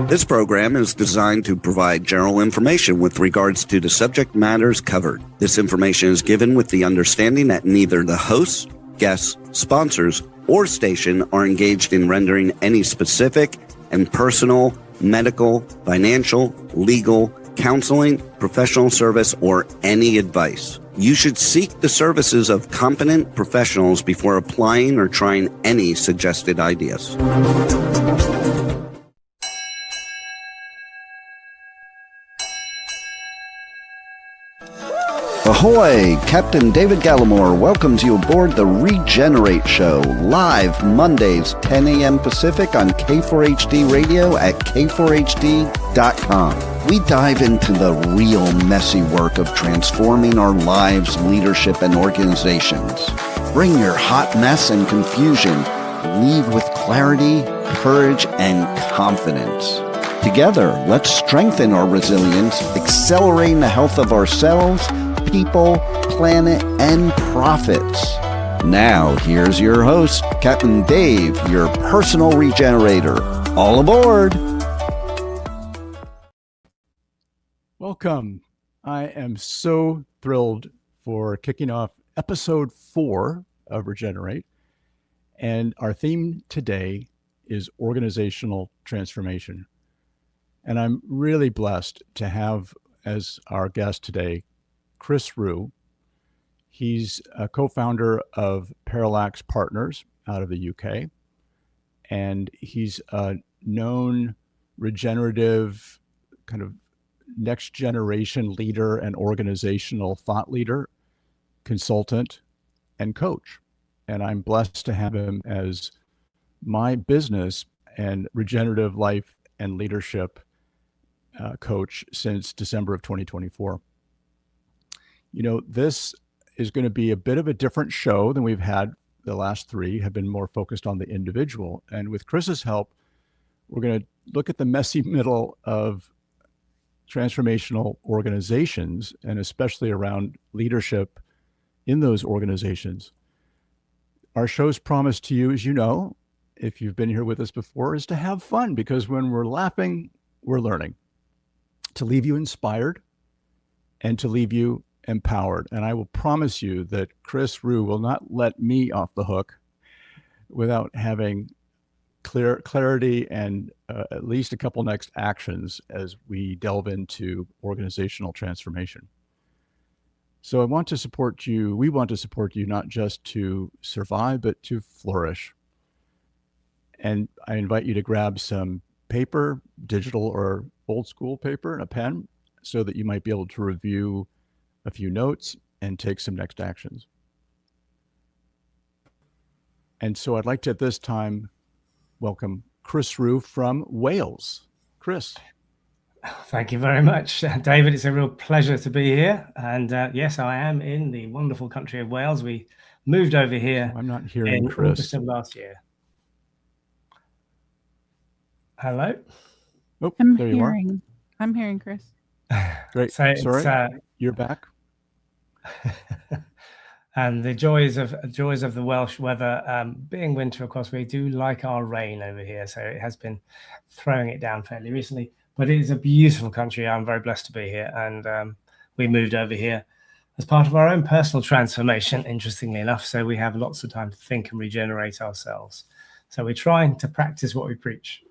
This program is designed to provide general information with regards to the subject matters covered. This information is given with the understanding that neither the hosts, guests, sponsors, or station are engaged in rendering any specific and personal, medical, financial, legal, counseling, professional service, or any advice. You should seek the services of competent professionals before applying or trying any suggested ideas. Ahoy! Captain David Gallimore welcomes you aboard the Regenerate Show, live Mondays, 10 a.m. Pacific on K4HD Radio at k4hd.com. We dive into the real messy work of transforming our lives, leadership, and organizations. Bring your hot mess and confusion. Leave with clarity, courage, and confidence. Together, let's strengthen our resilience, accelerating the health of ourselves, people, planet, and profits. Now, here's your host, Captain Dave, your personal regenerator. All aboard! Welcome. I am so thrilled for kicking off episode 4 of Regenerate. And our theme today is organizational transformation. And I'm really blessed to have as our guest today, Chris Rew. He's a co-founder of Parallax Partners out of the UK. And he's a known regenerative kind of next generation leader and organizational thought leader, consultant, and coach. And I'm blessed to have him as my business and regenerative life and leadership coach since December of 2024. You know, this is going to be a bit of a different show than we've had. The last 3 have been more focused on the individual. And with Chris's help, we're going to look at the messy middle of transformational organizations, and especially around leadership in those organizations. Our show's promise to you, as you know, if you've been here with us before, is to have fun, because when we're laughing, we're learning, to leave you inspired and to leave you empowered. And I will promise you that Chris Rew will not let me off the hook without having clarity and at least a couple next actions as we delve into organizational transformation. So I want to support you. We want to support you not just to survive, but to flourish. And I invite you to grab some paper, digital or old school paper, and a pen, so that you might be able to review a few notes and take some next actions. And so I'd like to at this time welcome Chris Rew from Wales. Chris. Thank you very much, David. It's a real pleasure to be here. And yes, I am in the wonderful country of Wales. We moved over here. I'm not hearing in Chris. August of last year. Hello? Oh, I'm there you are. I'm hearing Chris. Great. So sorry, you're back. And the joys of the Welsh weather, being winter, of course, we do like our rain over here. So it has been throwing it down fairly recently, but it is a beautiful country. I'm very blessed to be here. And we moved over here as part of our own personal transformation, interestingly enough. So we have lots of time to think and regenerate ourselves. So we're trying to practice what we preach.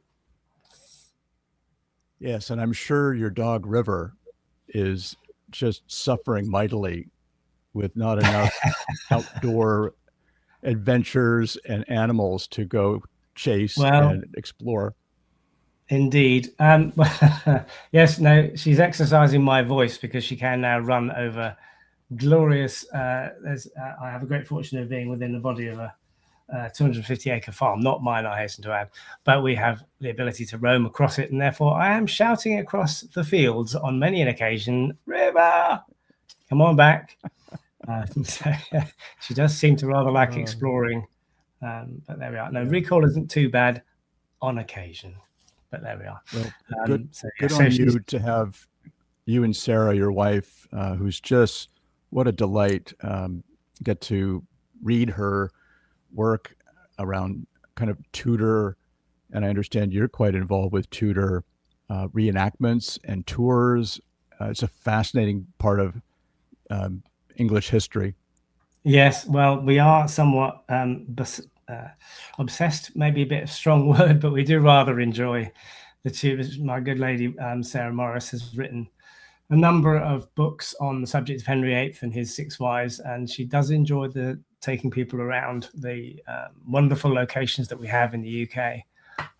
Yes, and I'm sure your dog River is just suffering mightily with not enough outdoor adventures and animals to go chase and explore. Indeed. Yes, no, she's exercising my voice because she can now run over glorious. I have a great fortune of being within the body of a 250-acre farm, not mine, I hasten to add, but we have the ability to roam across it, and therefore I am shouting across the fields on many an occasion, River, come on back. So, she does seem to rather like exploring, but there we are. No, recall isn't too bad on occasion, but there we are. Well, good on you to have you and Sarah, your wife, who's just, what a delight, get to read her work around kind of tutor, and I understand you're quite involved with tutor reenactments and tours. It's a fascinating part of English history. Yes, well, we are somewhat obsessed, maybe a bit of a strong word, but we do rather enjoy the Tudors. My good lady, Sarah Morris, has written a number of books on the subject of Henry VIII and his 6 wives, and she does enjoy taking people around the wonderful locations that we have in the UK.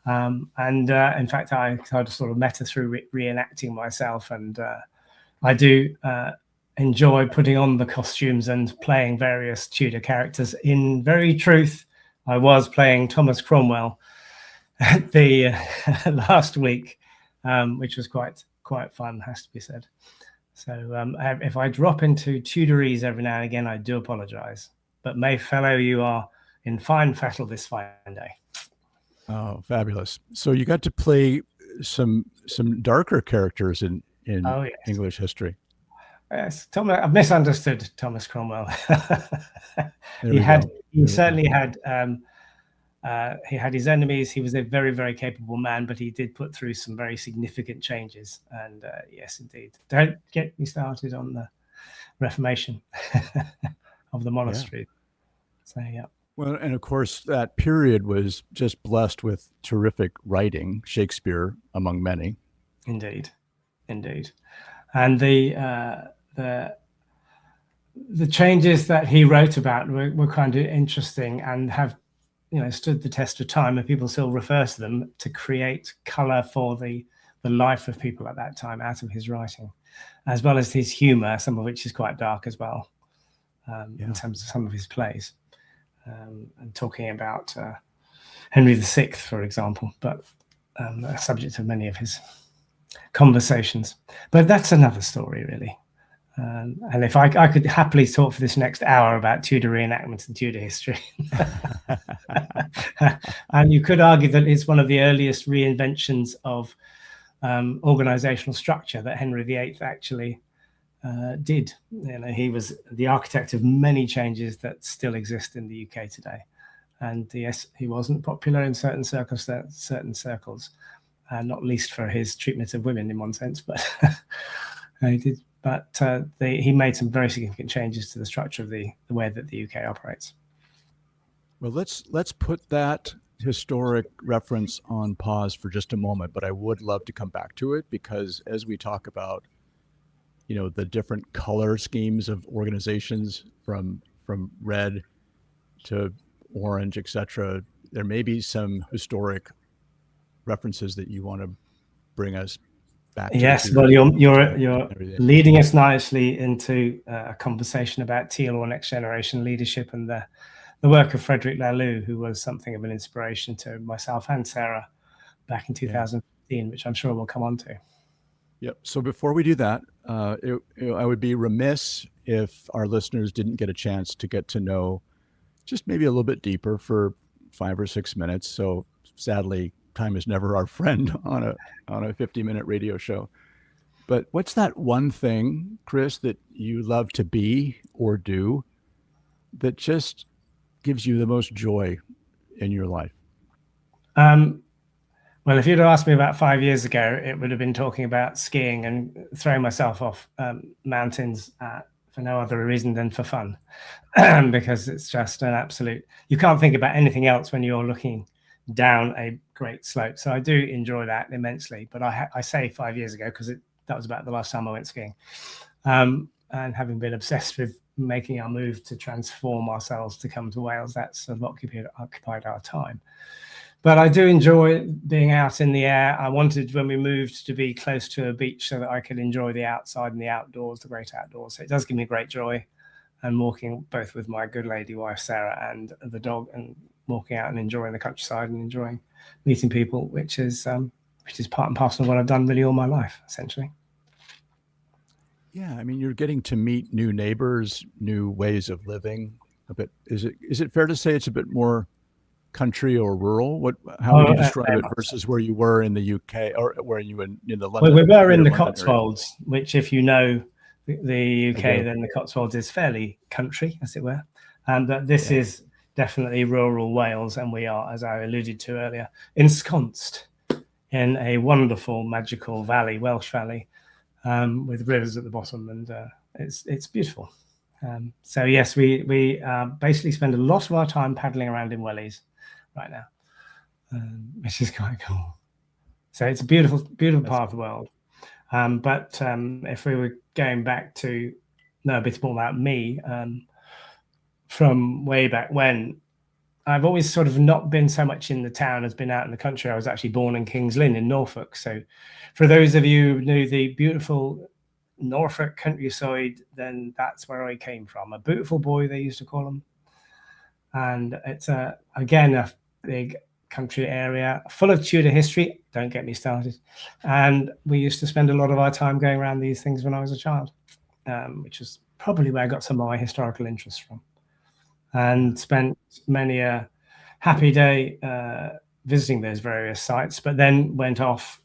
In fact, I sort of met her through reenacting myself, and I do enjoy putting on the costumes and playing various Tudor characters. In very truth, I was playing Thomas Cromwell at the last week, which was quite fun, has to be said. So if I drop into Tudorese every now and again, I do apologize. But may fellow, you are in fine fettle this fine day. Oh, fabulous! So you got to play some darker characters in yes. English history. Yes, I've misunderstood Thomas Cromwell. He certainly had his enemies. He was a very, very capable man, but he did put through some very significant changes. And yes, indeed. Don't get me started on the Reformation of the monastery. So, yeah. Well, and of course, that period was just blessed with terrific writing, Shakespeare among many. Indeed. And the changes that he wrote about were kind of interesting and have, stood the test of time, and people still refer to them to create color for the life of people at that time out of his writing, as well as his humor, some of which is quite dark as well, in terms of some of his plays, and talking about Henry VI, for example, but a subject of many of his conversations. But that's another story, really. And if I could happily talk for this next hour about Tudor reenactments and Tudor history. And you could argue that it's one of the earliest reinventions of organizational structure that Henry VIII actually did. He was the architect of many changes that still exist in the UK today. And yes, he wasn't popular in certain circles, not least for his treatment of women in one sense, but he did. But he made some very significant changes to the structure of the way that the UK operates. Well, let's put that historic reference on pause for just a moment, but I would love to come back to it, because as we talk about, the different color schemes of organizations from red to orange, etc., there may be some historic references that you want to bring us back to. Yes, well, you're leading us nicely into a conversation about teal or next generation leadership and the work of Frederick Laloux, who was something of an inspiration to myself and Sarah back in 2015, which I'm sure we'll come on to. Yep. So before we do that, I would be remiss if our listeners didn't get a chance to get to know just maybe a little bit deeper for 5 or 6 minutes. So sadly, time is never our friend on a 50-minute radio show. But what's that one thing, Chris, that you love to be or do that just gives you the most joy in your life? Well, if you'd have asked me about 5 years ago, it would have been talking about skiing and throwing myself off mountains for no other reason than for fun, because it's just an absolute, you can't think about anything else when you're looking down a great slope. So I do enjoy that immensely. But I say 5 years ago because that was about the last time I went skiing. And having been obsessed with making our move to transform ourselves to come to Wales, that's sort of occupied our time. But I do enjoy being out in the air. I wanted, when we moved, to be close to a beach so that I could enjoy the outside and the outdoors, the great outdoors. So it does give me great joy. And walking both with my good lady wife, Sarah, and the dog, and walking out and enjoying the countryside and enjoying meeting people, which is part and parcel of what I've done really all my life, essentially. Yeah, I mean, you're getting to meet new neighbors, new ways of living. A bit. Is it fair to say it's a bit more country or rural? How would you describe it versus where you were in the UK, or where you were in the London? Well, we were in the Cotswolds, which, if you know the UK, then the Cotswolds is fairly country, as it were. But this is definitely rural Wales, and we are, as I alluded to earlier, ensconced in a wonderful, magical valley, Welsh valley, with rivers at the bottom, and it's beautiful. So yes, we basically spend a lot of our time paddling around in wellies right now, which is quite cool. So it's a beautiful part of the world. But if we were going back to know a bit more about me, from way back when, I've always sort of not been so much in the town as been out in the country. I was actually born in Kings Lynn in Norfolk. So for those of you who knew the beautiful Norfolk countryside, then that's where I came from. A beautiful boy, they used to call them. And it's again a big country area full of Tudor history. Don't get me started. And we used to spend a lot of our time going around these things when I was a child, which is probably where I got some of my historical interest from. And spent many a happy day visiting those various sites, but then went off,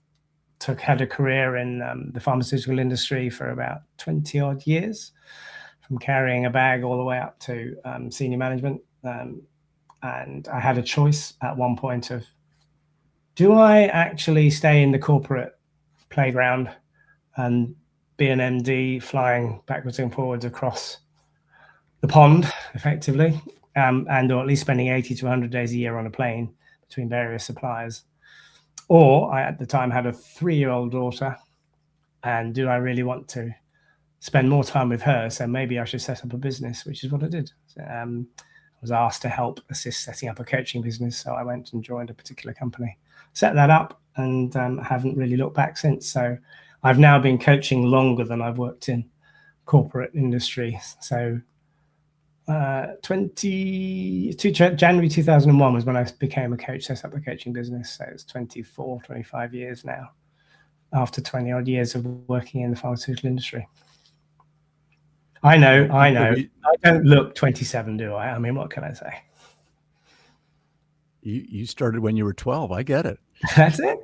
had a career in the pharmaceutical industry for about 20 odd years, from carrying a bag all the way up to senior management. And I had a choice at one point of, do I actually stay in the corporate playground and be an MD flying backwards and forwards across the pond effectively, and or at least spending 80 to 100 days a year on a plane between various suppliers? Or I, at the time, had a 3-year-old daughter, and do I really want to spend more time with her? So maybe I should set up a business, which is what I did. I was asked to assist setting up a coaching business. So I went and joined a particular company, set that up, and haven't really looked back since. So I've now been coaching longer than I've worked in corporate industry. So January 2001 was when I became a coach, set up a coaching business. So it's 25 years now, after 20 odd years of working in the pharmaceutical industry. I know. I don't look 27, do I? I mean, what can I say? You started when you were 12. I get it. That's it.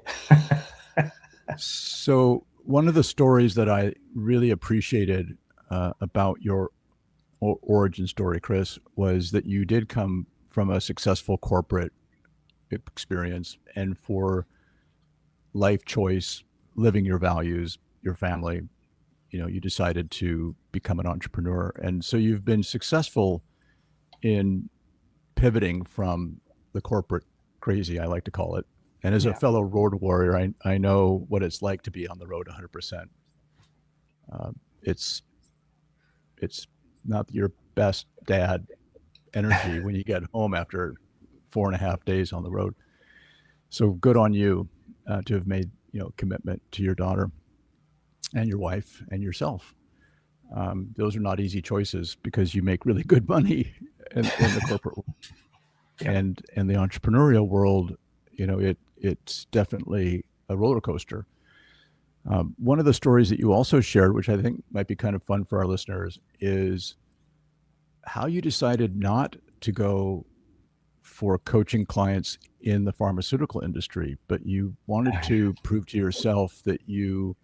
So one of the stories that I really appreciated about your origin story, Chris, was that you did come from a successful corporate experience, and for life choice, living your values, your family, you decided to become an entrepreneur. And so you've been successful in pivoting from the corporate crazy, I like to call it. And as a fellow road warrior, I know what it's like to be on the road 100%. It's not your best dad energy when you get home after 4.5 days on the road. So good on you to have made commitment to your daughter and your wife and yourself. Those are not easy choices, because you make really good money in the corporate world. And in the entrepreneurial world, it's definitely a roller coaster. One of the stories that you also shared, which I think might be kind of fun for our listeners, is how you decided not to go for coaching clients in the pharmaceutical industry, but you wanted to prove to yourself that you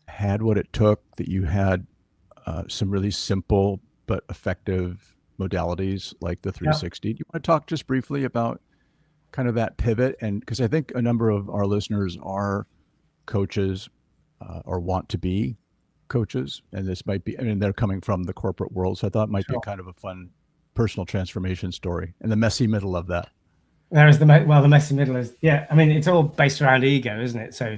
had what it took, that you had some really simple but effective modalities like the 360. Do you want to talk just briefly about kind of that pivot? And because I think a number of our listeners are coaches or want to be coaches, and this might be, they're coming from the corporate world, so I thought it might be kind of a fun personal transformation story, and the messy middle of that. There is the messy middle is, it's all based around ego, isn't it? So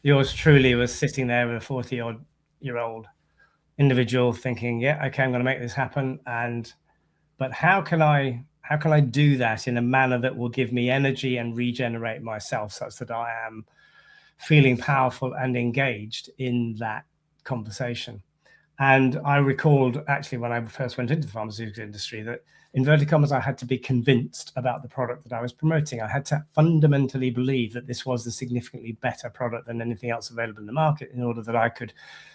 yours truly was sitting there with a 40-odd-year-old individual thinking, okay, I'm going to make this happen, but how can I do that in a manner that will give me energy and regenerate myself, such that I am feeling powerful and engaged in that conversation? And I recalled, actually, when I first went into the pharmaceutical industry, that, inverted commas, I had to be convinced about the product that I was promoting. I had to fundamentally believe that this was a significantly better product than anything else available in the market, in order that I could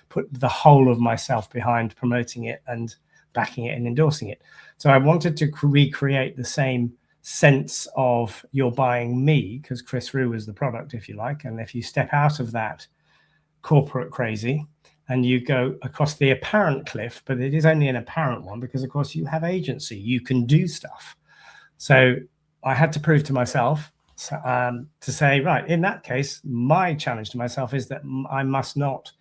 put the whole of myself behind promoting it and backing it and endorsing it. So I wanted to recreate the same sense of, you're buying me because Chris Rew is the product, if you like. And if you step out of that corporate crazy and you go across the apparent cliff, but it is only an apparent one, because of course you have agency, you can do stuff. So I had to prove to myself to say, right, in that case, my challenge to myself is that I must not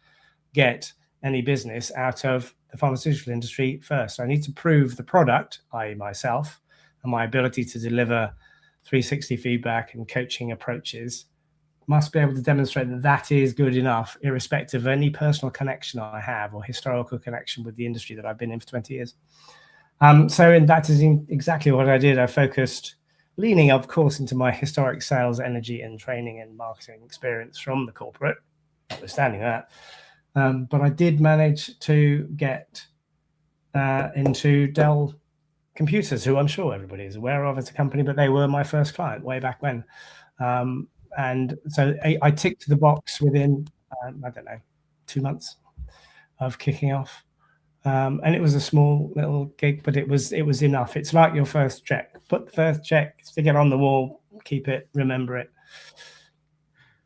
get any business out of the pharmaceutical industry first. I need to prove the product, i.e. myself, and my ability to deliver 360 feedback and coaching approaches must be able to demonstrate that that is good enough, irrespective of any personal connection I have or historical connection with the industry that I've been in for 20 years. And that is exactly what I did. I focused, leaning, of course, into my historic sales, energy, and training and marketing experience from the corporate, notwithstanding that. But I did manage to get into Dell Computers, who I'm sure everybody is aware of as a company, but they were my first client way back when. And so I ticked the box within, I don't know, 2 months of kicking off. And it was a small little gig, but it was enough. It's like your first check. Put the first check, stick it on the wall, keep it, remember it.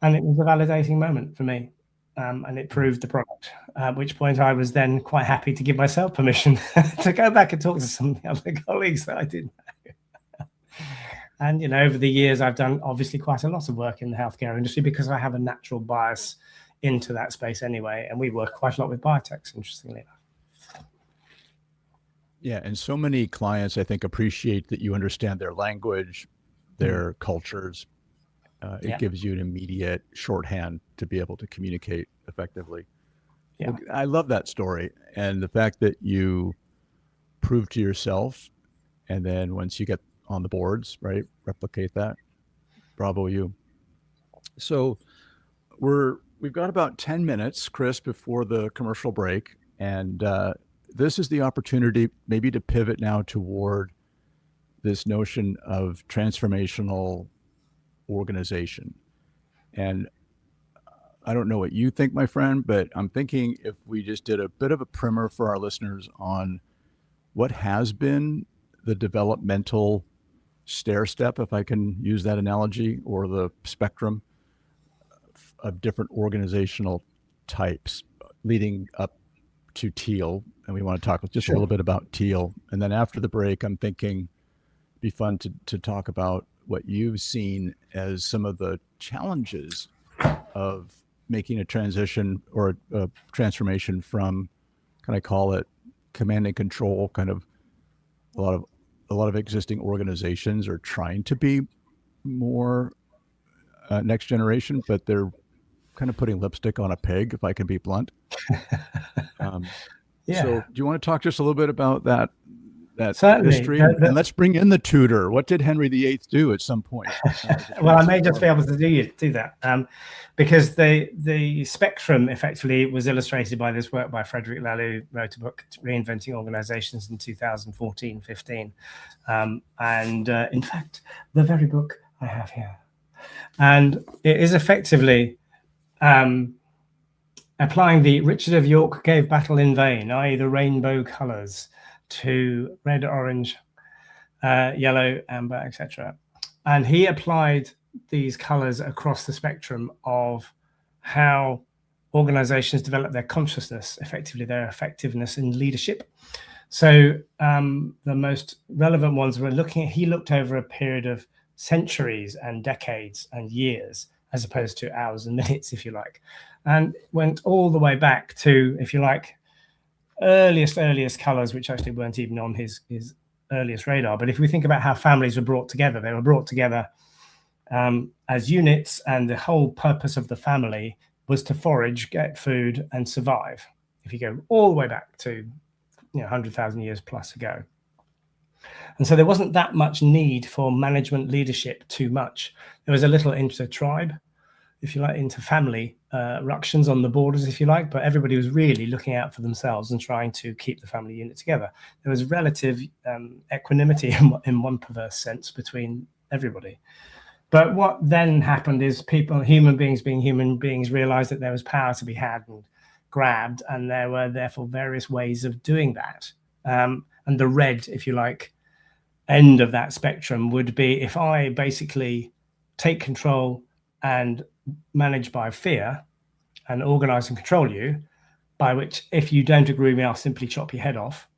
And it was a validating moment for me. And it proved the product, at which point I was then quite happy to give myself permission to go back and talk to some of the other colleagues that I didn't know. And, you know, over the years, I've done obviously quite a lot of work in the healthcare industry because I have a natural bias into that space anyway. And we work quite a lot with biotechs, interestingly enough. Yeah. And so many clients, I think, appreciate that you understand their language, their cultures. It gives you an immediate shorthand to be able to communicate effectively. Yeah. Well, I love that story. And the fact that you prove to yourself, and then once you get on the boards, right, replicate that. Bravo you. So we've got about 10 minutes, Chris, before the commercial break. And this is the opportunity maybe to pivot now toward this notion of transformational organization. And I don't know what you think, my friend, but I'm thinking if we just did a bit of a primer for our listeners on what has been the developmental stair step, if I can use that analogy, or the spectrum of different organizational types leading up to Teal. And we want to talk just a little bit about Teal. And then after the break, I'm thinking it'd be fun to talk about what you've seen as some of the challenges of making a transition or a transformation from, can I call it, command and control, kind of a lot of existing organizations are trying to be more next generation, but they're kind of putting lipstick on a pig, if I can be blunt. Yeah. So do you want to talk just a little bit about that Certainly. history? And let's bring in the tutor. What did Henry VIII do at some point? Well, I may just be able to do that because the spectrum effectively was illustrated by this work by Frederick Laloux, wrote a book, Reinventing Organizations, in 2014-15. And in fact, the very book I have here. And it is effectively applying the Richard of York gave battle in vain, i.e. the rainbow colors, to red, orange, yellow, amber, etc. And he applied these colors across the spectrum of how organizations develop their consciousness, effectively their effectiveness in leadership. So the most relevant ones were he looked over a period of centuries and decades and years, as opposed to hours and minutes, if you like, and went all the way back to, if you like, earliest colors, which actually weren't even on his earliest radar. But if we think about how families were brought together, they were brought together as units, and the whole purpose of the family was to forage, get food, and survive. If you go all the way back to 100,000 years plus ago. And so there wasn't that much need for management leadership too much. There was a little inter-tribe, if you like, inter-family ructions on the borders, if you like, but everybody was really looking out for themselves and trying to keep the family unit together. There was relative equanimity in one perverse sense between everybody. But what then happened is human beings being human beings, realized that there was power to be had and grabbed, and there were therefore various ways of doing that. And the red, if you like, end of that spectrum would be if I basically take control and manage by fear and organize and control you, by which if you don't agree with me, I'll simply chop your head off,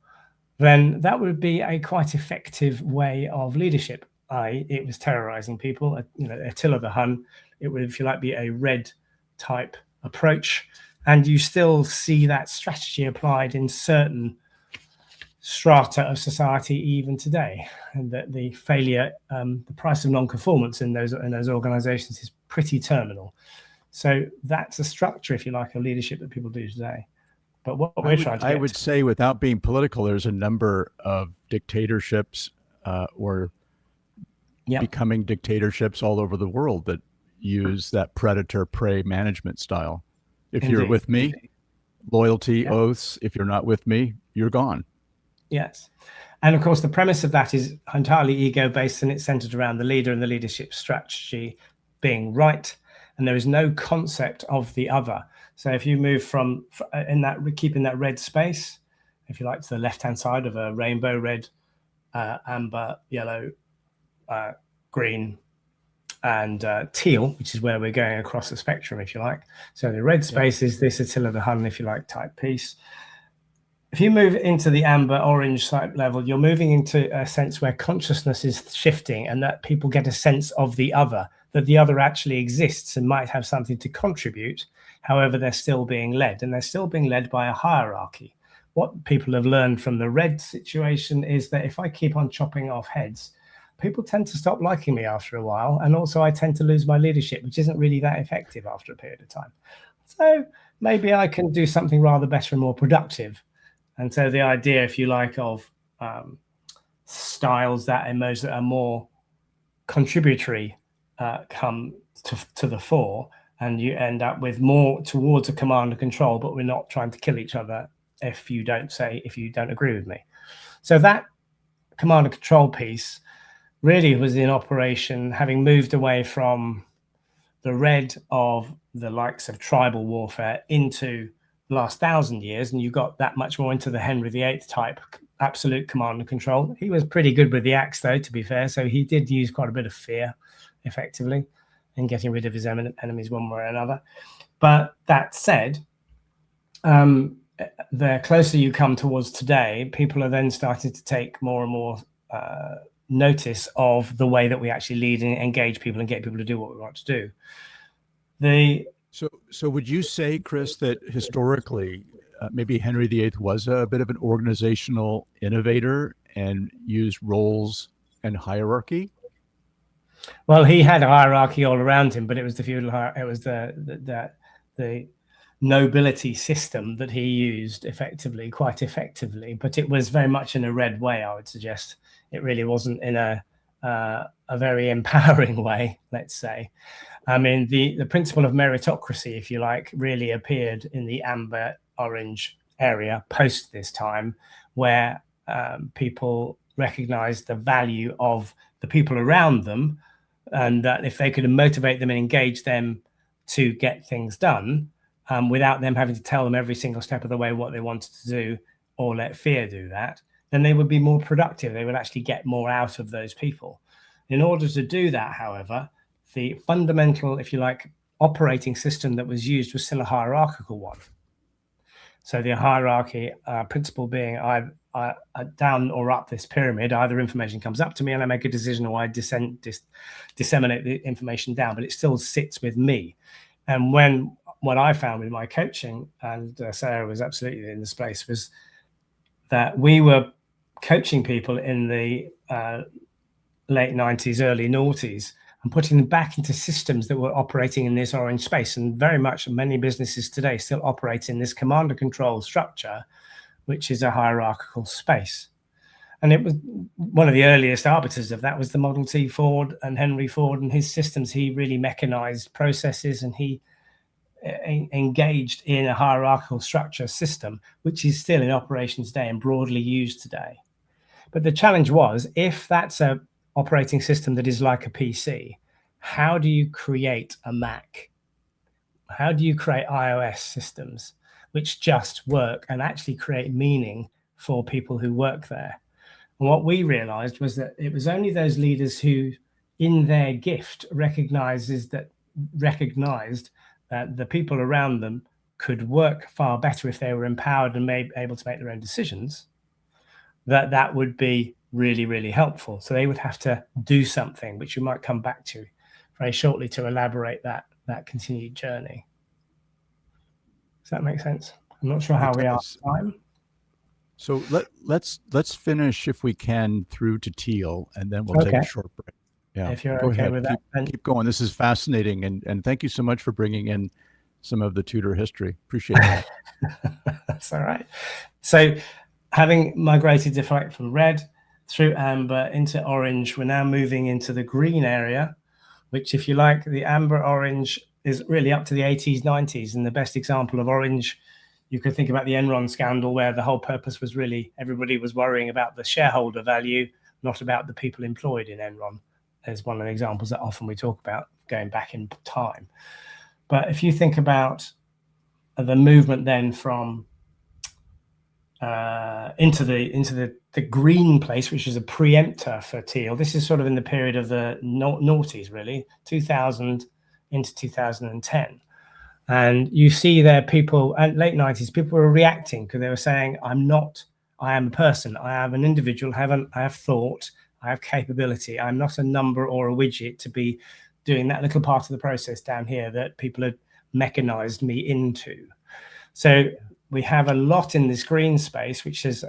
then that would be a quite effective way of leadership. it was terrorizing people. Attila the Hun, it would, if you like, be a red type approach. And you still see that strategy applied in certain strata of society even today, and that the failure, the price of non-conformance in those organizations is pretty terminal. So that's a structure, if you like, of leadership that people do today. But what we're trying to get, I would say, without being political, there's a number of dictatorships or becoming dictatorships all over the world that use that predator-prey management style. If you're with me, loyalty, oaths. If you're not with me, you're gone. Yes. And of course, the premise of that is entirely ego-based, and it's centered around the leader and the leadership strategy being right. And there is no concept of the other. So if you move from keeping that red space, if you like, to the left-hand side of a rainbow, red, amber, yellow, green, and teal, which is where we're going across the spectrum, if you like. So the red space is this Attila the Hun, if you like, type piece. If you move into the amber orange type level, you're moving into a sense where consciousness is shifting, and that people get a sense of the other, that the other actually exists and might have something to contribute. However, they're still being led, and they're still being led by a hierarchy. What people have learned from the red situation is that if I keep on chopping off heads, people tend to stop liking me after a while. And also I tend to lose my leadership, which isn't really that effective after a period of time. So maybe I can do something rather better and more productive. And so the idea, if you like, of styles that emerge that are more contributory come to the fore, and you end up with more towards a command and control, but we're not trying to kill each other if you don't agree with me. So that command and control piece really was in operation, having moved away from the red of the likes of tribal warfare into the last 1,000 years, and you got that much more into the Henry VIII type absolute command and control. He was pretty good with the axe, though, to be fair, so he did use quite a bit of fear, effectively, in getting rid of his enemies one way or another. But that said, the closer you come towards today, people are then starting to take more and more notice of the way that we actually lead and engage people and get people to do what we want to do. So would you say, Chris, that historically maybe Henry VIII was a bit of an organizational innovator and used roles and hierarchy? Well, he had a hierarchy all around him, but it was the feudal it was the nobility system that he used quite effectively, but it was very much in a red way, I would suggest. It really wasn't in a very empowering way, let's say. I mean, the principle of meritocracy, if you like, really appeared in the amber orange area post this time, where people recognized the value of the people around them, and that if they could motivate them and engage them to get things done, without them having to tell them every single step of the way what they wanted to do or let fear do that, then they would be more productive. They would actually get more out of those people. In order to do that, however, the fundamental, if you like, operating system that was used was still a hierarchical one. So the hierarchy principle being I down or up this pyramid, either information comes up to me and I make a decision, or I disseminate the information down, but it still sits with me. And what I found with my coaching, and Sarah was absolutely in the space, was that we were coaching people in the late 90s, early noughties, and putting them back into systems that were operating in this orange space. And very much many businesses today still operate in this command and control structure, which is a hierarchical space. And it was one of the earliest arbiters of that was the Model T Ford and Henry Ford and his systems. He really mechanized processes, and he engaged in a hierarchical structure system, which is still in operation today and broadly used today. But the challenge was, if that's a operating system that is like a PC, how do you create a Mac? How do you create iOS systems which just work and actually create meaning for people who work there? And what we realized was that it was only those leaders who, in their gift, recognized that the people around them could work far better if they were empowered and able to make their own decisions, that would be really, really helpful. So they would have to do something, which we might come back to very shortly to elaborate that continued journey. Does that make sense? I'm not sure how we are on time. So let's finish, if we can, through to Teal, and then we'll take a short break. Yeah, if you're go okay ahead. with that. Keep going. This is fascinating, and thank you so much for bringing in some of the Tudor history. Appreciate that. That's all right. So having migrated from red through amber into orange, we're now moving into the green area, which, if you like, the amber orange is really up to the 80s, 90s. And the best example of orange, you could think about the Enron scandal, where the whole purpose was really everybody was worrying about the shareholder value, not about the people employed in Enron. There's one of the examples that often we talk about going back in time. But if you think about the movement then from into the green place, which is a preemptor for Teal. This is sort of in the period of the noughties, really, 2000 into 2010. And you see there people, and late 90s, people were reacting because they were saying, I am a person, I am an individual, I have thought, I have capability. I'm not a number or a widget to be doing that little part of the process down here that people had mechanized me into. So we have a lot in this green space, which is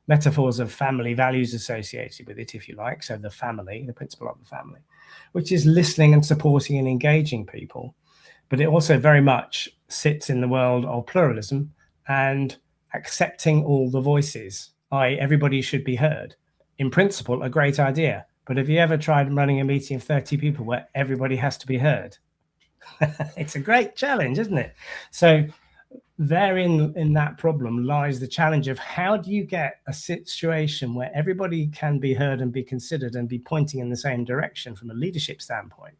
metaphors of family values associated with it, if you like. So the family, the principle of the family, which is listening and supporting and engaging people. But it also very much sits in the world of pluralism and accepting all the voices, i.e. everybody should be heard. In principle, a great idea. But have you ever tried running a meeting of 30 people where everybody has to be heard? It's a great challenge, isn't it? So therein in that problem lies the challenge of how do you get a situation where everybody can be heard and be considered and be pointing in the same direction from a leadership standpoint.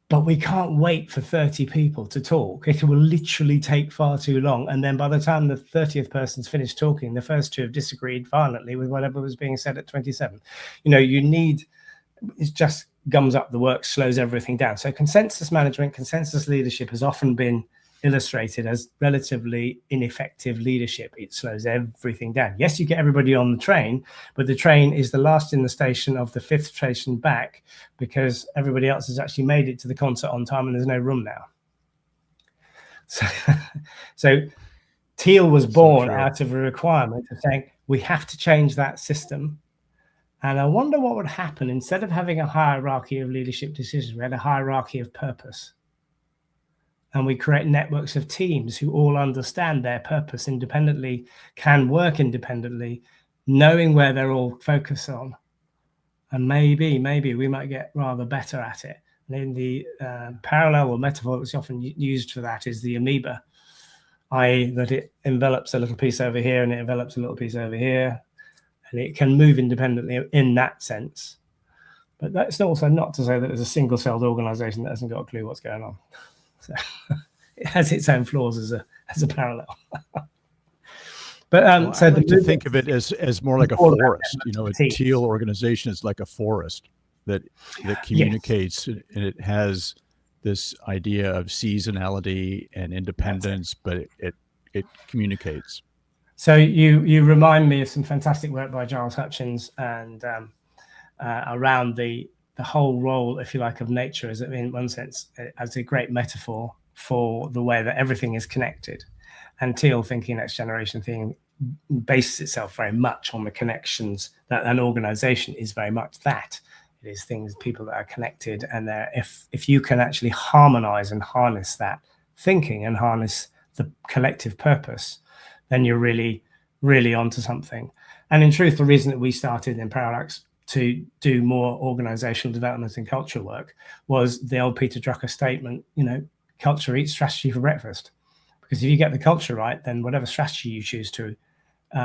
But we can't wait for 30 people to talk. It will literally take far too long. And then by the time the 30th person's finished talking, the first two have disagreed violently with whatever was being said at 27. You need, it just gums up the works, slows everything down. So consensus management, consensus leadership has often been illustrated as relatively ineffective leadership. It slows everything down. Yes, you get everybody on the train, but the train is the last in the station of the fifth station back because everybody else has actually made it to the concert on time and there's no room now. So Teal was born out of a requirement of saying we have to change that system. And I wonder what would happen instead of having a hierarchy of leadership decisions, we had a hierarchy of purpose. And we create networks of teams who all understand their purpose independently, can work independently, knowing where they're all focused on. And maybe we might get rather better at it. And in the parallel or metaphor that's often used for that is the amoeba, i.e. that it envelops a little piece over here and it envelops a little piece over here. And it can move independently in that sense. But that's also not to say that there's a single-celled organization that hasn't got a clue what's going on. So it has its own flaws as a parallel. But so I like to think of it as more like a forest. A Teal organization is like a forest that communicates, yes. And it has this idea of seasonality and independence, but it communicates. So you remind me of some fantastic work by Giles Hutchins and around the whole role, if you like, of nature as, in one sense, as a great metaphor for the way that everything is connected. And Teal thinking next generation thing bases itself very much on the connections that an organization is very much that. It is people that are connected, and if you can actually harmonize and harness that thinking and harness the collective purpose, then you're really, really onto something. And in truth, the reason that we started in Parallax to do more organizational development and culture work was the old Peter Drucker statement, culture eats strategy for breakfast. Because if you get the culture right, then whatever strategy you choose to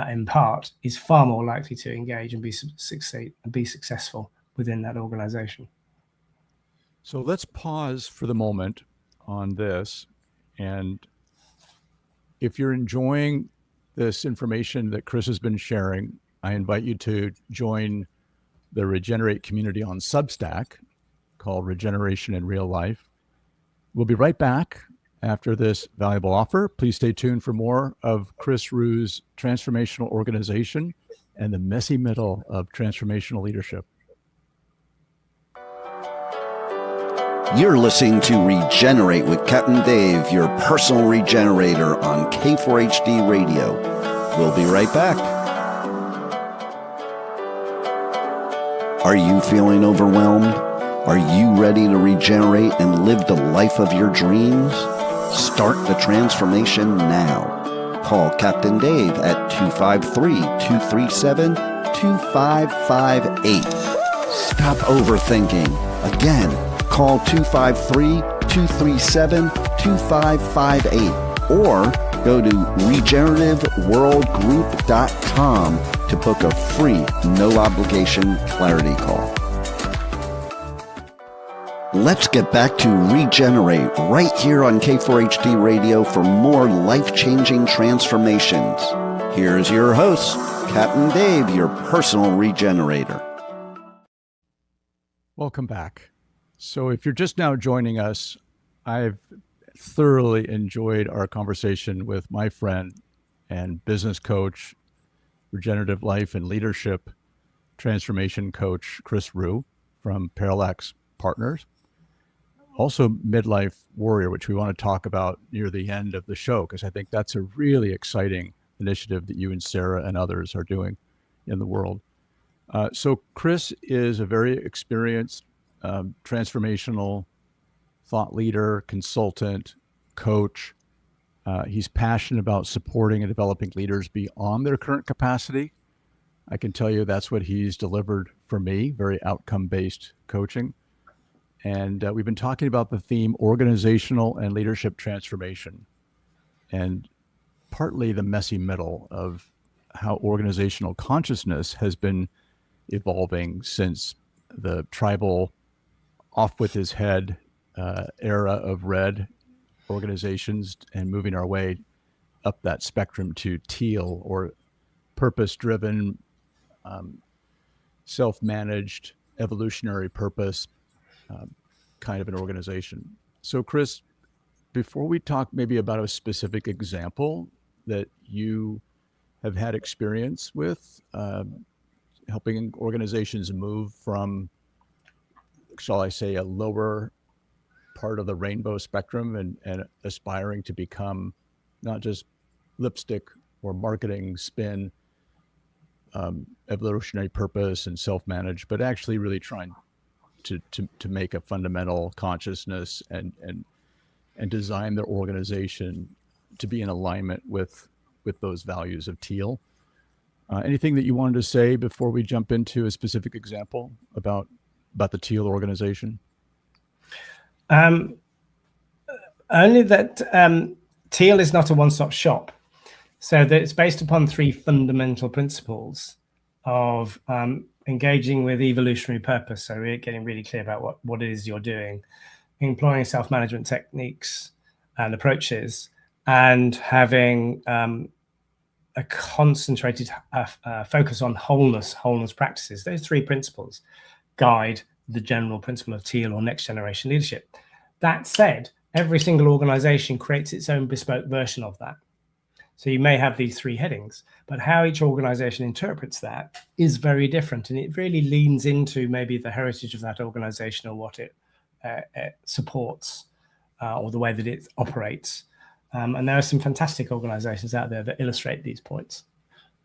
impart is far more likely to engage and be successful within that organization. So let's pause for the moment on this. And if you're enjoying this information that Chris has been sharing, I invite you to join the Regenerate community on Substack called Regeneration in Real Life. We'll be right back After this valuable offer, please stay tuned for more of Chris Rew's transformational organization and the messy middle of transformational leadership. You're listening to Regenerate with Captain Dave, your personal regenerator on K4HD Radio. We'll be right back. Are you feeling overwhelmed? Are you ready to regenerate and live the life of your dreams? Start the transformation now. Call Captain Dave at 253-237-2558. Stop overthinking. Again, call 253-237-2558 or go to regenerativeworldgroup.com to book a free, no-obligation clarity call. Let's get back to Regenerate right here on K4HD Radio for more life-changing transformations. Here's your host, Captain Dave, your personal regenerator. Welcome back. So if you're just now joining us, I've thoroughly enjoyed our conversation with my friend and business coach, regenerative life and leadership transformation coach, Chris Rew from Parallax Partners. Also midlife warrior, which we want to talk about near the end of the show, because I think that's a really exciting initiative that you and Sarah and others are doing in the world. So Chris is a very experienced transformational thought leader, consultant, coach. He's passionate about supporting and developing leaders beyond their current capacity. I can tell you that's what he's delivered for me, very outcome-based coaching. And we've been talking about the theme organizational and leadership transformation, and partly the messy middle of how organizational consciousness has been evolving since the tribal off with his head era of red organizations and moving our way up that spectrum to teal or purpose-driven, self-managed, evolutionary purpose kind of an organization. So Chris, before we talk maybe about a specific example that you have had experience with helping organizations move from, shall I say, a lower part of the rainbow spectrum and aspiring to become not just lipstick or marketing spin, evolutionary purpose and self-managed, but actually really trying to make a fundamental consciousness and design their organization to be in alignment with those values of teal. Anything that you wanted to say before we jump into a specific example about the teal organization? Only that teal is not a one-stop shop. So that it's based upon three fundamental principles of engaging with evolutionary purpose. So we're getting really clear about what it is you're doing, employing self-management techniques and approaches, and having a concentrated focus on wholeness practices. Those three principles guide the general principle of teal or next generation leadership. That said, every single organization creates its own bespoke version of that. So you may have these three headings, but how each organization interprets that is very different. And it really leans into maybe the heritage of that organization or what it supports or the way that it operates. And there are some fantastic organizations out there that illustrate these points.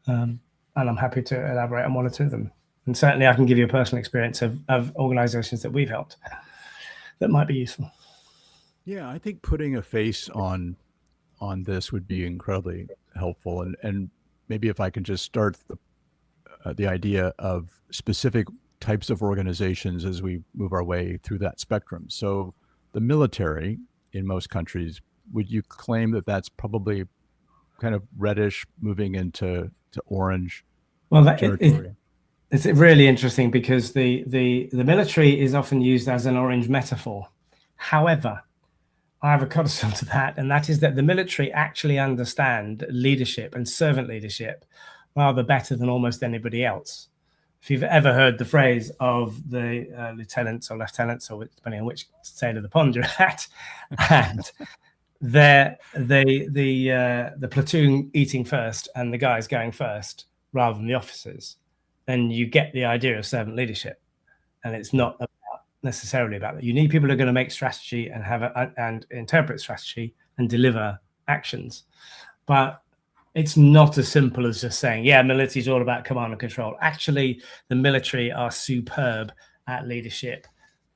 And I'm happy to elaborate on one or two of them. And certainly I can give you a personal experience of organizations that we've helped that might be useful. Yeah, I think putting a face on this would be incredibly helpful. And maybe if I can just start the idea of specific types of organizations as we move our way through that spectrum. So the military in most countries, would you claim that that's probably kind of reddish moving into orange territory? It's really interesting because the military is often used as an orange metaphor. However, I have a codicil to that, and that is that the military actually understand leadership and servant leadership rather better than almost anybody else. If you've ever heard the phrase of the lieutenants or depending on which side of the pond you're at, and they're the platoon eating first and the guys going first rather than the officers, then you get the idea of servant leadership. And it's not necessarily about that. You need people who are going to make strategy and and interpret strategy and deliver actions. But it's not as simple as just saying, yeah, military is all about command and control. Actually, the military are superb at leadership,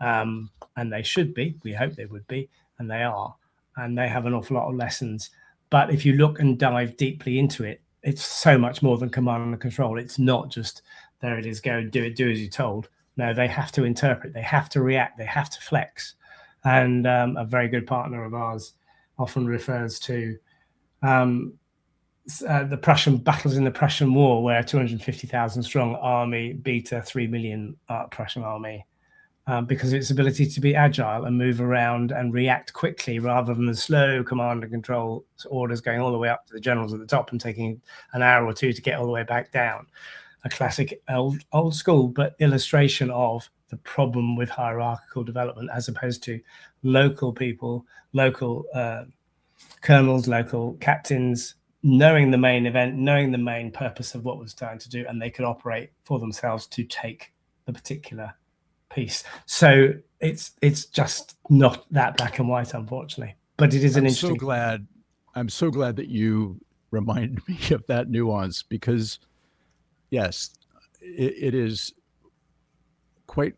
and they should be. We hope they would be, and they are. And they have an awful lot of lessons. But if you look and dive deeply into it, it's so much more than command and control. It's not just, there it is, go and do it, do as you're told. No, they have to interpret, they have to react, they have to flex. And a very good partner of ours often refers to the Prussian battles in the Prussian War, where a 250,000 strong army beat a 3 million Prussian army because of its ability to be agile and move around and react quickly rather than the slow command and control orders going all the way up to the generals at the top and taking an hour or two to get all the way back down. A classic old school, but illustration of the problem with hierarchical development as opposed to local people, local colonels, local captains, knowing the main event, knowing the main purpose of what was trying to do, and they could operate for themselves to take the particular piece. So it's just not that black and white, unfortunately. But it is an interesting. I'm so glad that you reminded me of that nuance, because yes, it is quite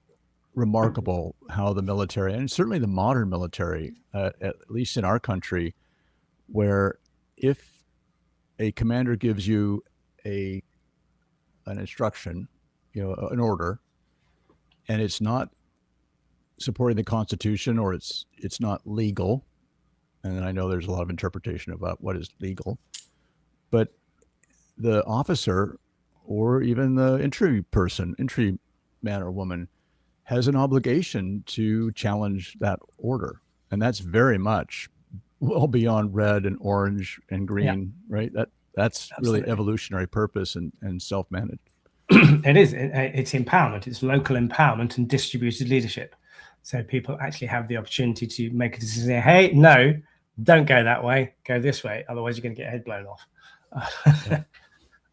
remarkable how the military, and certainly the modern military, at least in our country, where if a commander gives you an instruction, an order, and it's not supporting the Constitution, or it's not legal, and I know there's a lot of interpretation about what is legal, but the officer or even the entry man or woman has an obligation to challenge that order. And that's very much well beyond red and orange and green, right? That's Absolutely. Really evolutionary purpose and self-managed. It is. It's empowerment. It's local empowerment and distributed leadership. So people actually have the opportunity to make a decision. Say, hey, no, don't go that way. Go this way. Otherwise, you're going to get your head blown off.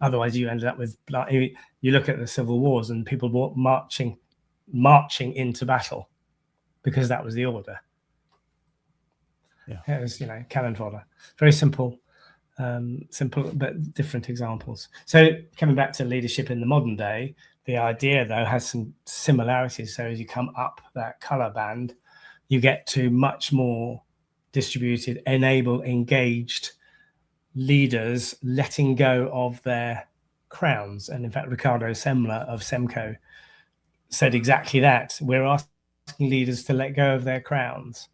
Otherwise, you ended up with, you look at the civil wars and people were marching into battle because that was the order. Yeah. It was, cannon fodder. Very simple, but different examples. So coming back to leadership in the modern day, the idea, though, has some similarities. So as you come up that color band, you get to much more distributed, enabled, engaged leaders letting go of their crowns. And in fact, Ricardo Semler of Semco said exactly that. We're asking leaders to let go of their crowns,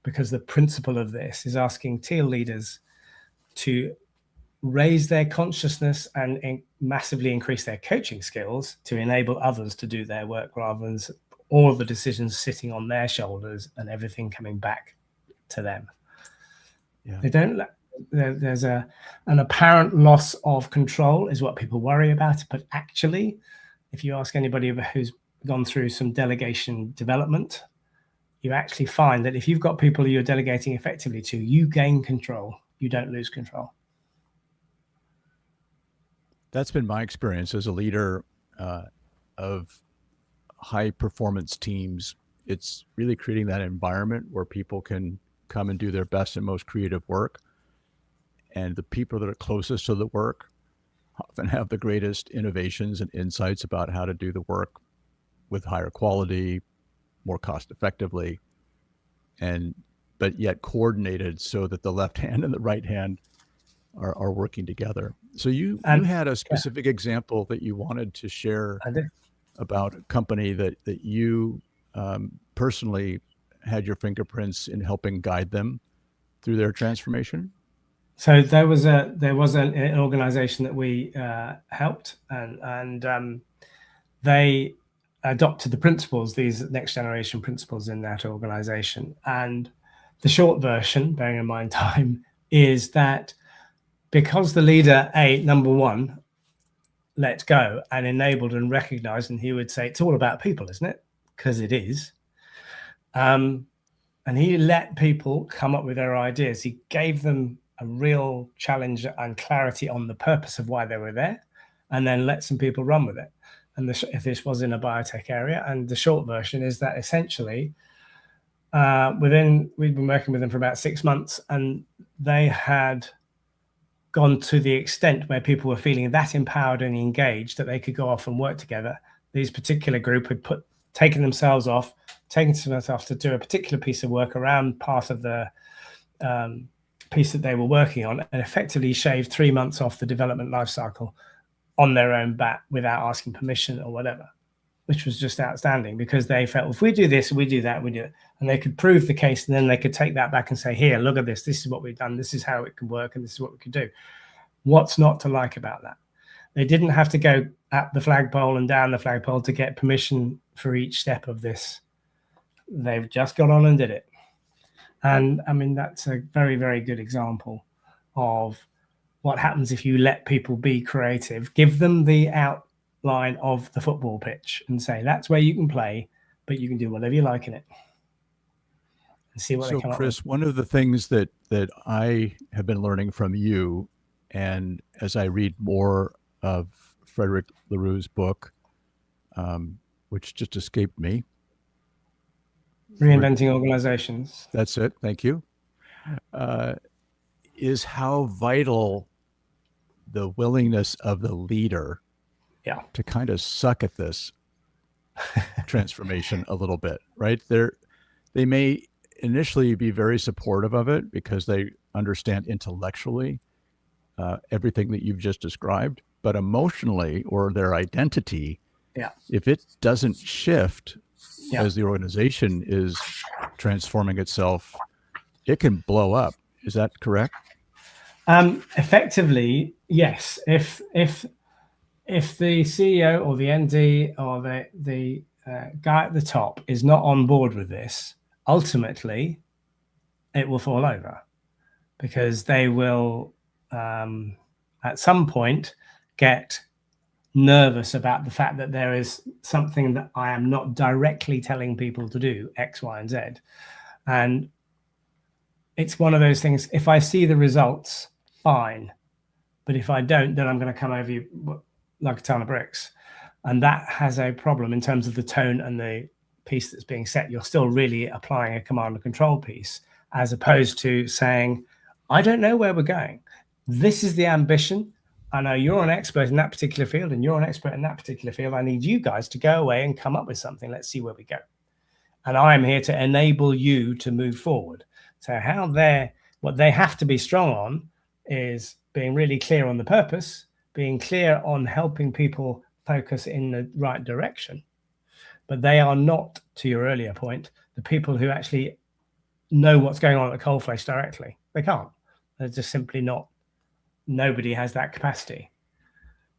because the principle of this is asking teal leaders to raise their consciousness and massively increase their coaching skills to enable others to do their work, rather than all the decisions sitting on their shoulders and everything coming back to them. Yeah. They don't. There's an apparent loss of control is what people worry about. But actually, if you ask anybody who's gone through some delegation development, you actually find that if you've got people you're delegating effectively to, you gain control. You don't lose control. That's been my experience as a leader of high performance teams. It's really creating that environment where people can come and do their best and most creative work. And the people that are closest to the work often have the greatest innovations and insights about how to do the work with higher quality, more cost effectively, but yet coordinated so that the left hand and the right hand are working together. So you had a specific example that you wanted to share about a company that you personally had your fingerprints in helping guide them through their transformation. So there was an organization that we helped, and they adopted the principles, these next generation principles in that organization. And the short version, bearing in mind time, is that because the leader, number one, let go and enabled and recognized, and he would say, it's all about people, isn't it? Because it is. And he let people come up with their ideas. He gave them a real challenge and clarity on the purpose of why they were there, and then let some people run with it. And if this was in a biotech area, and the short version is that essentially, we'd been working with them for about 6 months, and they had gone to the extent where people were feeling that empowered and engaged that they could go off and work together. These particular group had taken themselves off to do a particular piece of work around part of the piece that they were working on, and effectively shaved 3 months off the development life cycle on their own bat without asking permission or whatever, which was just outstanding, because they felt if we do this, we do that, we do it, and they could prove the case, and then they could take that back and say, here, look at this. This is what we've done. This is how it can work, and this is what we can do. What's not to like about that? They didn't have to go up the flagpole and down the flagpole to get permission for each step of this. They've just got on and did it. And I mean, that's a very, very good example of what happens if you let people be creative, give them the outline of the football pitch and say, that's where you can play, but you can do whatever you like in it. And see what they come Chris, up with. One of the things that I have been learning from you, and as I read more of Frederick LaRue's book, which just escaped me. Reinventing Organizations. That's it. Thank you. Is how vital the willingness of the leader to kind of suck at this transformation a little bit, right? They may initially be very supportive of it because they understand intellectually everything that you've just described, but emotionally, or their identity, if it doesn't shift as the organization is transforming itself, it can blow up. Is that correct? Effectively, yes. If the CEO or the MD or the guy at the top is not on board with this, ultimately it will fall over, because they will at some point get nervous about the fact that there is something that I am not directly telling people to do, X, Y, and Z. And it's one of those things, if I see the results, fine. But if I don't, then I'm going to come over you like a ton of bricks. And that has a problem in terms of the tone and the piece that's being set. You're still really applying a command and control piece, as opposed to saying, I don't know where we're going. This is the ambition. I know you're an expert in that particular field and you're an expert in that particular field. I need you guys to go away and come up with something. Let's see where we go. And I'm here to enable you to move forward. So what they have to be strong on is being really clear on the purpose, being clear on helping people focus in the right direction. But they are not, to your earlier point, the people who actually know what's going on at the coalface directly. They can't. They're just simply not. Nobody has that capacity.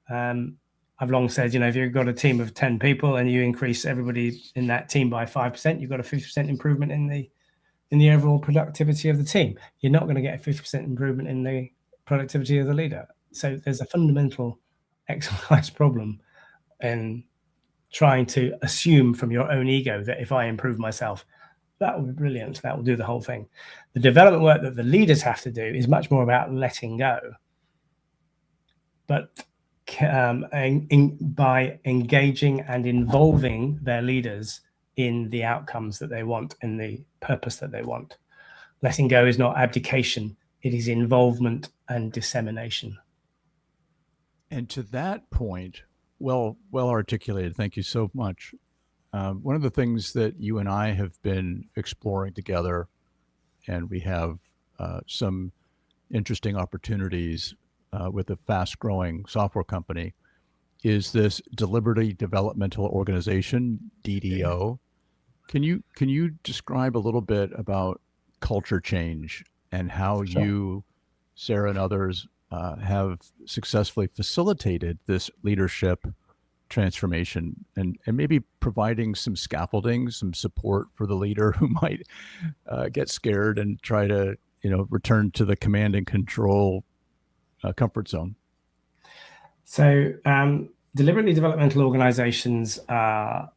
I've long said, if you've got a team of 10 people and you increase everybody in that team by 5%, you've got a 50% improvement in the overall productivity of the team. You're not going to get a 50% improvement in the productivity of the leader. So there's a fundamental exercise problem in trying to assume from your own ego that if I improve myself, that will be brilliant. That will do the whole thing. The development work that the leaders have to do is much more about letting go. But by engaging and involving their leaders in the outcomes that they want, in the purpose that they want. Letting go is not abdication. It is involvement and dissemination. And to that point, well articulated. Thank you so much. One of the things that you and I have been exploring together, and we have some interesting opportunities with a fast-growing software company, is this deliberately developmental organization, DDO. Can you describe a little bit about culture change and how you, Sarah, and others have successfully facilitated this leadership transformation, and maybe providing some scaffolding, some support for the leader who might get scared and try to return to the command and control comfort zone? So deliberately developmental organizations are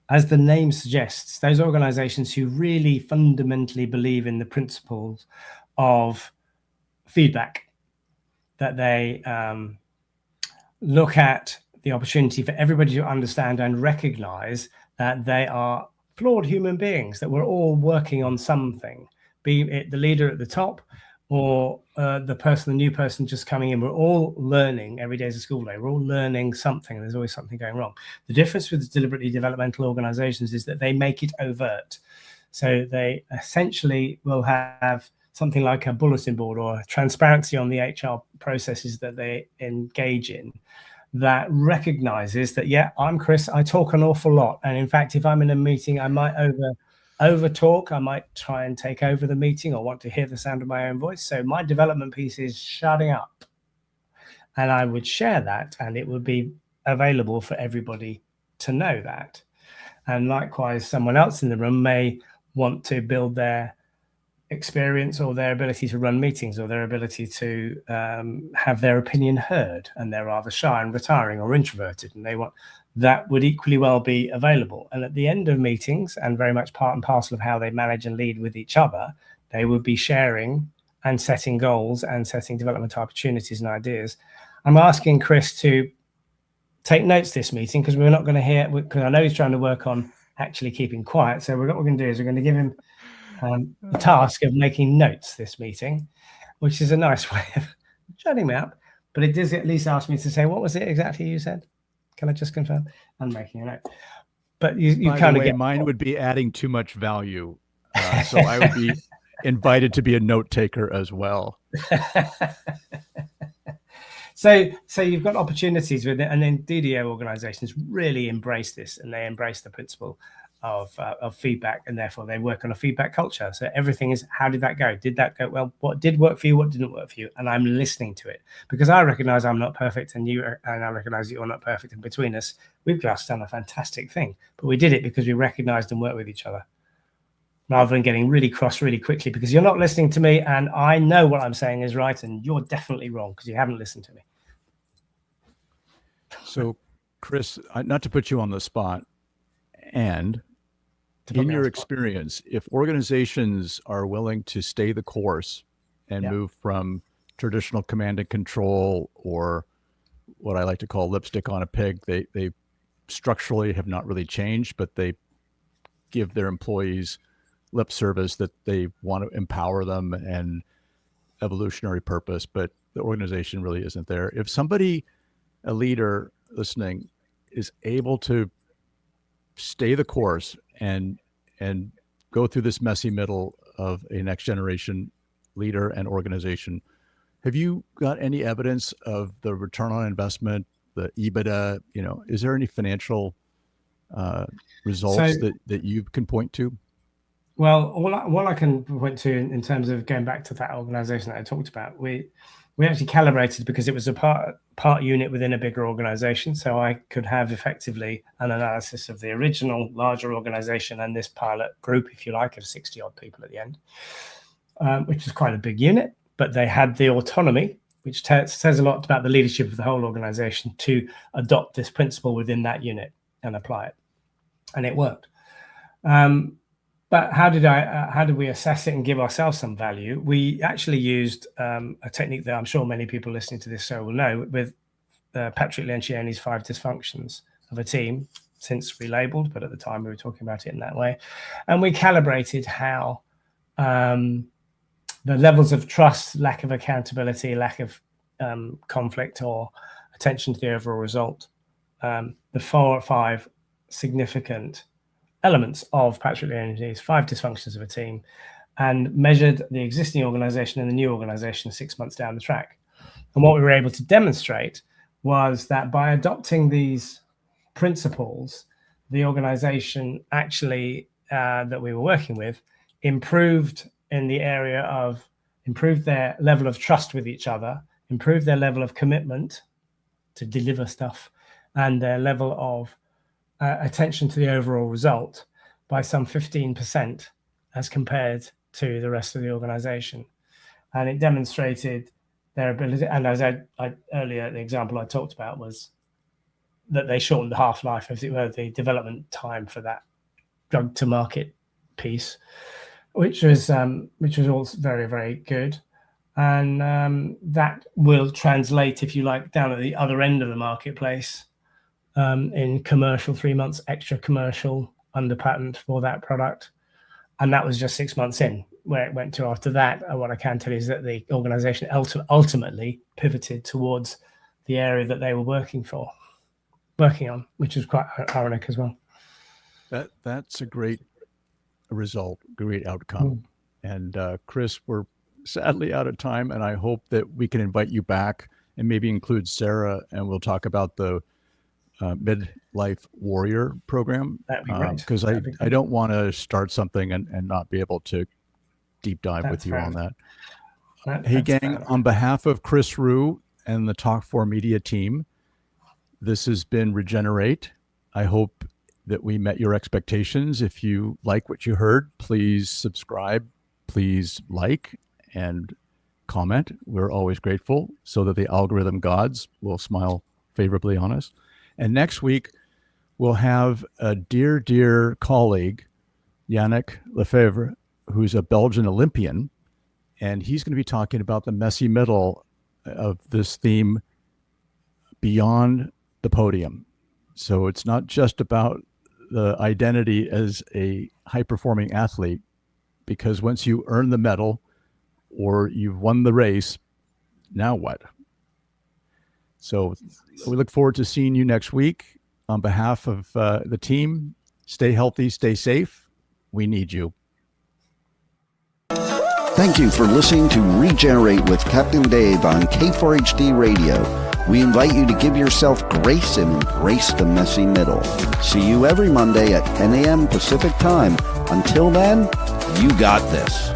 as the name suggests, those organizations who really fundamentally believe in the principles of feedback, that they look at the opportunity for everybody to understand and recognize that they are flawed human beings, that we're all working on something, be it the leader at the top or the new person just coming in. We're all learning. Every day is a school day. We're all learning something. There's always something going wrong. The difference with deliberately developmental organizations is that they make it overt. So they essentially will have something like a bulletin board or transparency on the HR processes that they engage in, that recognizes that, yeah, I'm Chris, I talk an awful lot. And in fact, if I'm in a meeting, I might over talk, I might try and take over the meeting or want to hear the sound of my own voice. So my development piece is shutting up. And I would share that, and it would be available for everybody to know that. And likewise, someone else in the room may want to build their experience or their ability to run meetings or their ability to have their opinion heard, and they're rather shy and retiring or introverted, and they want that would equally well be available. And at the end of meetings, and very much part and parcel of how they manage and lead with each other, they would be sharing and setting goals and setting development opportunities and ideas. I'm asking Chris to take notes this meeting, because we're not going to hear, because I know he's trying to work on actually keeping quiet. So what we're going to do is we're going to give him the task of making notes this meeting, which is a nice way of shutting me up. But it does at least ask me to say, what was it exactly you said? Can I just confirm? I'm making a note. But you kind of get mine would be adding too much value. So I would be invited to be a note taker as well. So you've got opportunities with it, and then DDO organizations really embrace this, and they embrace the principle of feedback, and therefore they work on a feedback culture. So everything is, how did that go? Did that go well? What did work for you? What didn't work for you? And I'm listening to it, because I recognize I'm not perfect, and I recognize that you're not perfect. And between us, we've just done a fantastic thing. But we did it because we recognized and worked with each other, rather than getting really cross really quickly because you're not listening to me, and I know what I'm saying is right, and you're definitely wrong because you haven't listened to me. So, Chris, not to put you on the spot, and in your experience, if organizations are willing to stay the course and move from traditional command and control, or what I like to call lipstick on a pig, they structurally have not really changed, but they give their employees lip service that they want to empower them and evolutionary purpose, but the organization really isn't there. If somebody, a leader listening, is able to stay the course and go through this messy middle of a next generation leader and organization, have you got any evidence of the return on investment, the EBITDA? Is there any financial results that you can point to? Well, all I can point to in terms of going back to that organization that I talked about, we actually calibrated because it was a part unit within a bigger organization. So I could have effectively an analysis of the original larger organization and this pilot group, if you like, of 60 odd people at the end, which is quite a big unit. But they had the autonomy, which says a lot about the leadership of the whole organization, to adopt this principle within that unit and apply it. And it worked. But how did we assess it and give ourselves some value? We actually used a technique that I'm sure many people listening to this show will know, with Patrick Lencioni's 5 dysfunctions of a team, since relabeled, but at the time we were talking about it in that way. And we calibrated how the levels of trust, lack of accountability, lack of conflict or attention to the overall result, the 4 or 5 significant elements of Patrick Lencioni's 5 dysfunctions of a team, and measured the existing organization and the new organization 6 months down the track. And what we were able to demonstrate was that by adopting these principles, the organization actually that we were working with improved in the area of, improved their level of trust with each other, improved their level of commitment to deliver stuff, and their level of attention to the overall result by some 15% as compared to the rest of the organization. And it demonstrated their ability. And as I earlier, the example I talked about was that they shortened the half-life, as it were, the development time for that drug to market piece, which was also very, very good. And that will translate, if you like, down at the other end of the marketplace in commercial, 3 months extra commercial under patent for that product. And that was just 6 months in. Where it went to after that, what I can tell you is that the organization ultimately pivoted towards the area that they were working on, which is quite ironic as well. That's a great result, great outcome. And Chris, we're sadly out of time, and I hope that we can invite you back and maybe include Sarah, and we'll talk about the midlife warrior program. That'd be great. Because I don't want to start something and not be able to deep dive with you on that. Hey, gang, on behalf of Chris Rew and the Talk4 Media team, this has been Regenerate. I hope that we met your expectations. If you like what you heard, please subscribe, please like and comment. We're always grateful so that the algorithm gods will smile favorably on us. And next week, we'll have a dear colleague, Yannick Lefebvre, who's a Belgian Olympian, and he's going to be talking about the messy middle of this theme beyond the podium. So it's not just about the identity as a high-performing athlete, because once you earn the medal or you've won the race, now what? So we look forward to seeing you next week. On behalf of the team, stay healthy, stay safe. We need you. Thank you for listening to Regenerate with Captain Dave on K4HD Radio. We invite you to give yourself grace and embrace the messy middle. See you every Monday at 10 a.m. Pacific Time. Until then, you got this.